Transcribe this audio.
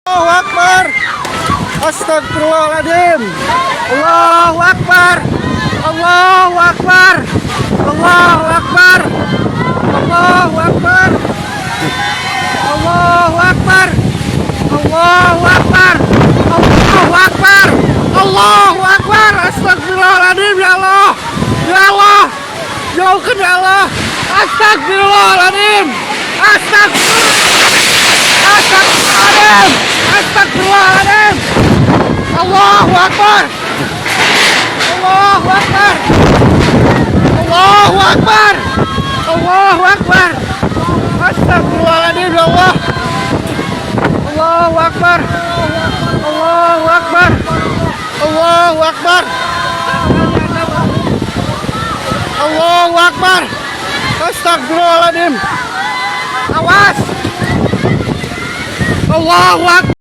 Allahu Akbar. Astagfirullahaladzim. Allahu Akbar. Allahu Akbar. Allahu Akbar. Allahu Akbar. Allahu Akbar. Allahu Akbar. Allahu Akbar. Allahu Akbar. Astagfirullahaladzim, ya Allah. Ya Allah. Jauhkan ya Allah. Astagfirullahaladzim. Astagfirullahaladzim. Astagfirullahaladzim. Allahu Akbar. Allahu Akbar. Allahu Akbar. Allahu Akbar. Astagfirullahaladzim, ya Allah. Allahu Akbar. Allahu Akbar. Allahu Akbar. Allahu Akbar. Astagfirullahaladzim. Awas. Allahu Akbar.